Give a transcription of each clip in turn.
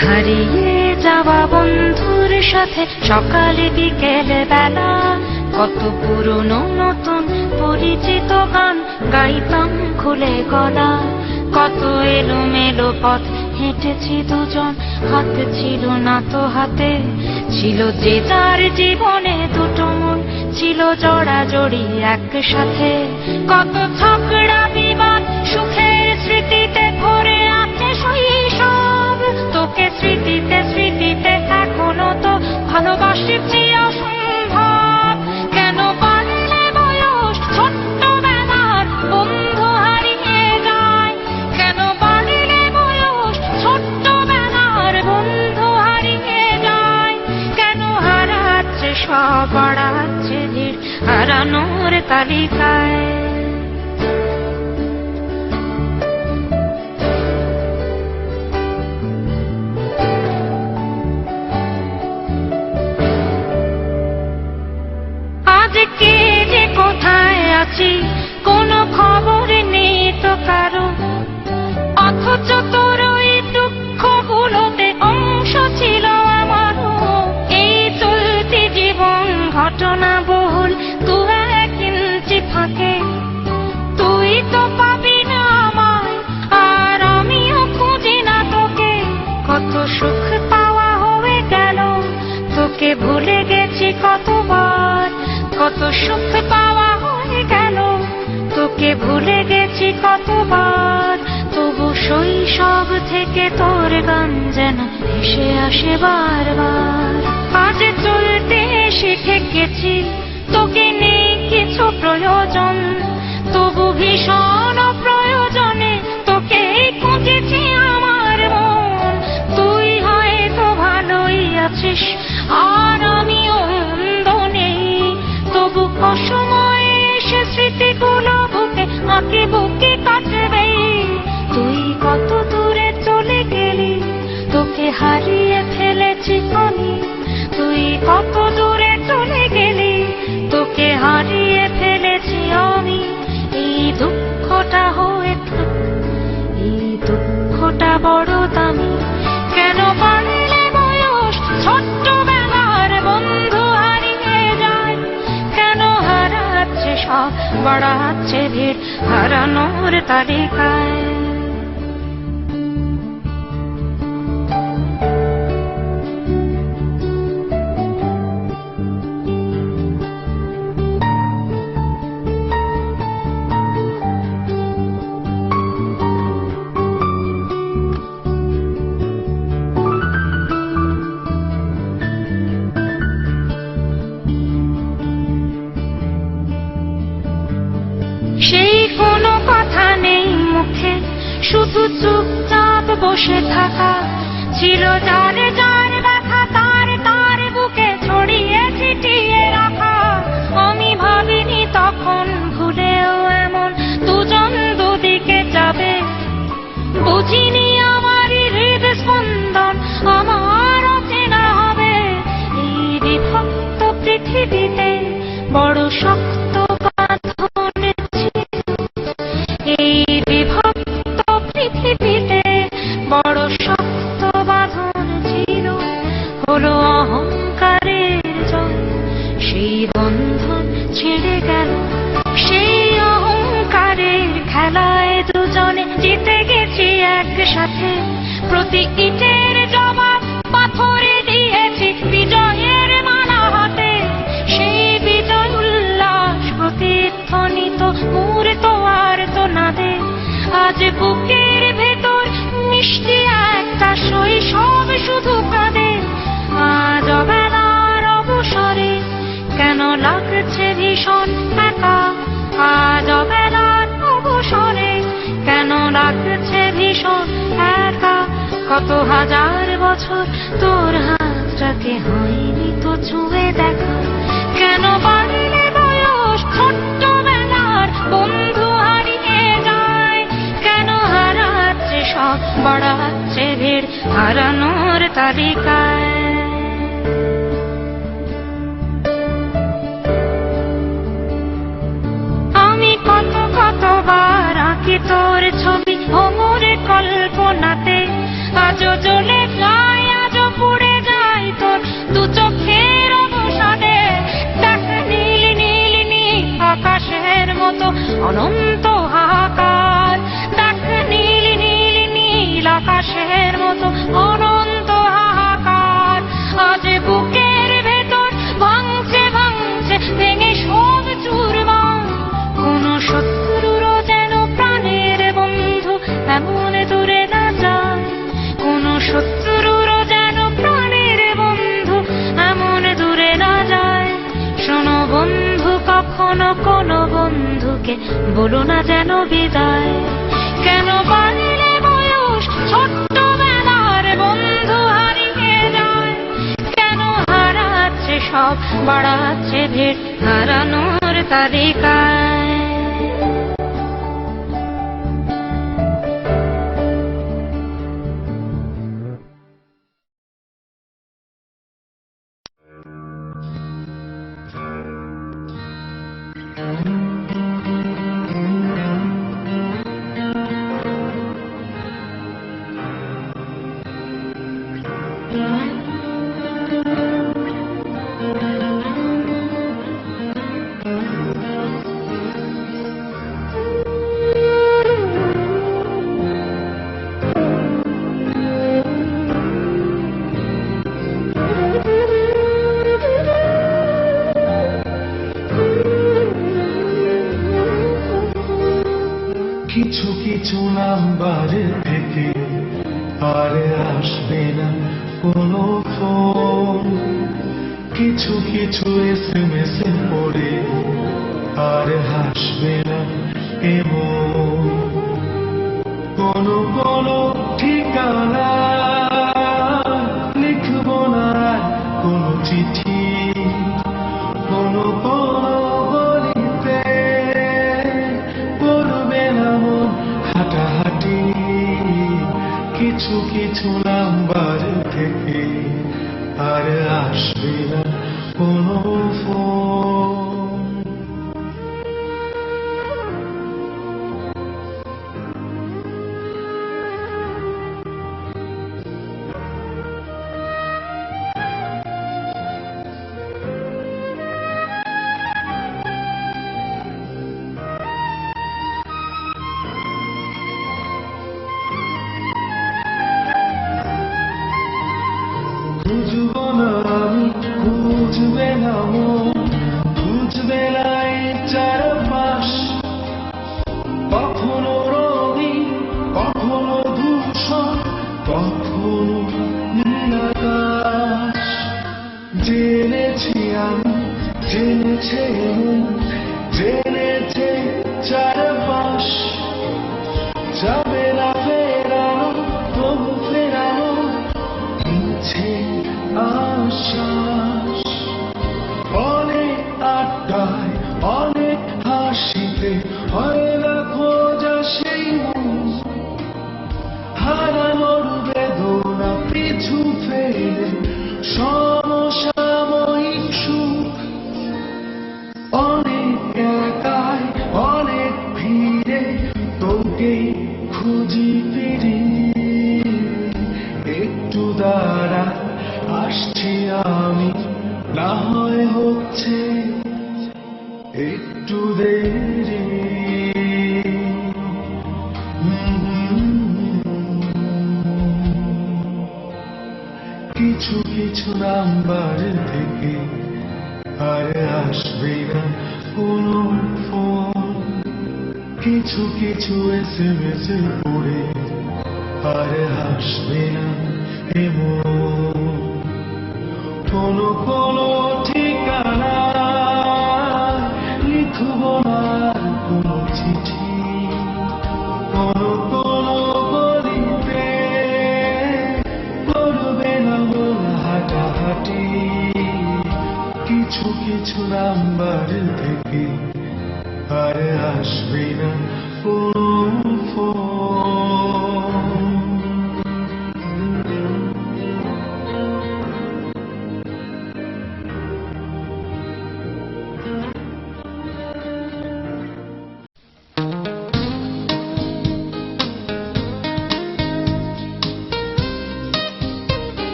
হারিয়ে যাওয়া বন্ধুর সাথে সকালে বিকেলে বেলা কত পুরনো নতুন পরিচিত গান গাইতাম খুলে গলা। কত এলোমেলো পথ হেঁটেছি দুজন, হাত ছিল না তো হাতে। ছিল যে যার জীবনে দুটো মন, ছিল জড়াজড়ি একসাথে। কত ঝগড়া বিবাদ সুখের স্মৃতিতে ভরে আছে শৈশব। তোকে স্মৃতিতে স্মৃতিতে এখনো তো ভালোবাসছি অসম্ভব। কেন পারলে বয়স ছোট্টবেলার বন্ধু হারিয়ে যায়? কেন পারলে বয়স ছোট্টবেলার বন্ধু হারিয়ে যায়? কেন হারাচ্ছে সব, বাড়াচ্ছে ভিড় হারানোর তালিকায়? কে যে কোথায় আছি কোনো খবর নেই তো কারো, অথচ তোর ওই দুঃখগুলোতে অংশ ছিল আমারও। এই চলতি জীবন ঘটনা বহুল দু এক ইঞ্চি ফাঁকে। তুই তো পাবি না আমায় আর আমিও খুঁজি না তোকে। কত সুখ পাওয়া হয়ে গেল, তোকে ভুলে গেছি কতবার। কত সুখ পাওয়া হয়ে গেল, তোকে ভুলে গেছি কতবার। তবু শৈশব থেকে তোর গান যেন ভেসে আসে বারবার। আজ চলতে শিখে গেছি, তোকে নেই কিছু প্রয়োজন। তবু ভীষণ প্রয়োজনে তোকে খুঁজেছি আমার মন। তুই হয়তো ভালোই আছিস আর আমিও মন্দ নেই। তবু অসময়ে এসে স্মৃতিগুলো বুকে আঁকে বুকে কাটবে। তুই কত দূরে চলে গেলি, তোকে হারিয়ে ফেলেছি আমি। তুই কত দূরে চলে গেলি, তোকে হারিয়ে ফেলেছি আমি। এই দুঃখটা হয়ে থাক, এই দুঃখটা বড় দামি। কেন পারলে বয়স ছোট্টবেলার বন্ধু হারিয়ে যায়? কেন হারাচ্ছে সব, বাড়াচ্ছে ভিড় হারানোর তালিকায়? সেই কোনো কথা নেই মুখে, শুধু চুপচাপ বসে থাকা। ছিল যার যার ব্যথা তার তার বুকে ছড়িয়ে ছিটিয়ে রাখা। আমি ভাবিনি তখন ভুলেও এমন দুজন দুদিকে যাবে। বুঝিনি আমার হৃদ স্পন্দন আমার অচেনা হবে। এই বিভক্ত পৃথিবীতে বড় শক্ত বাঁধন ছিল। এই বিভক্ত পৃথিবীতে বড় শক্ত বাঁধন ছিল। হলো অহংকারের জয়, সেই বন্ধন ছেড়ে গেল। সেই অহংকারের খেলায় দুজনে জিতে গেছি একসাথে। প্রতি ইটের জবাব পাথরে দিয়েছি বিজয়ের মালা হাতে। সেই বিজয় উল্লাস প্রতিধ্বনিত মুহূর্ত আর তো না দে। আজ বুকের ভেতর মিষ্টি একটা শৈশব শুধু কাঁদে। আজ অবেলার অবসরে কেন লাগছে ভীষণ একা? আজ অবেলার অবসরে কেন লাগছে ভীষণ একা? কত হাজার বছর তোর হাতটাকে হয়নি তো ছুঁয়ে দেখা। কেন বাড়লে বয়স ছোট্টবেলার বন্ধু হারিয়ে যায়? কেন হারাচ্ছে সব, বাড়াচ্ছে ভিড় হারানোর তালিকায়? আমি কতবার আঁকি তোর ছবি ভোমরে কল্পনাতে। আজও জ্বলে যায় আমাকে বলো না যেন বিদায়। কেন বাড়লে বয়স ছোট্টবেলার বন্ধু হারিয়ে যায়, কেন হারাচ্ছে সব বাড়াচ্ছে ভিড় হারানোর তালিকায়। কিছু কিছু নাম্বার থেকে আর আসবে না কোনো ফোন, কিছু কিছু SMS পড়ে আর হাসবে না এমন কোনো কোনো ঠিকানা লিখব না কোনো চিঠি, কোনো কোনো গলিতে পড়বে না মন হাঁটাহাঁটি। কিছু কিছু নাম্বার থেকে আর আসবে না কোনো ফোন। খুঁজব না আমি, খুঁজবে না মন, খুঁজবে না এই চারপাশ। কখনো রঙিন, কখনো দূষণ, কখনো নীল আকাশ। জেনেছি আমি, জেনেছে মন, জেনেছে চারপাশ। যাবে না ফেরানো, তবু ফেরানো ইচ্ছে আশ্বাস। অনেক আড্ডায়, অনেক হাসিতে হয় না খোঁজা সেই মন। হারানোর বেদনা পিছু ফেলে সমসাময়িক সুখ। অনেক একাই, অনেক ভিড়ে তোকে খুঁজি ফিরি। একটু দাঁড়া, আসছি আমি, না হয় হচ্ছে একটু দেরি। কিছু কিছু নাম্বার থেকে আর আসবে না কোনো ফোন, কিছু কিছু SMS পড়ে আর হাসবে না এমন কোনো কোনো ঠিকানা লিখব না কোনো চিঠি, কোনো কোনো গলিতে করবে না মন হাঁটাহাঁটি। কিছু কিছু নাম্বার থেকে আর আসবে না কোনো ফোন।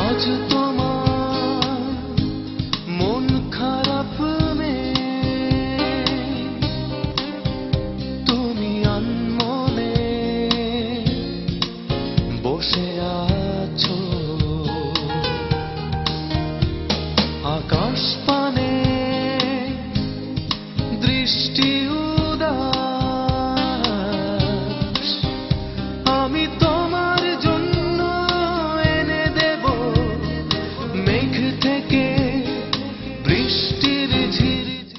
আজ তোমার মন খারাপ তুমি আনমনে বসে আছো। আকাশ পানে দৃষ্টি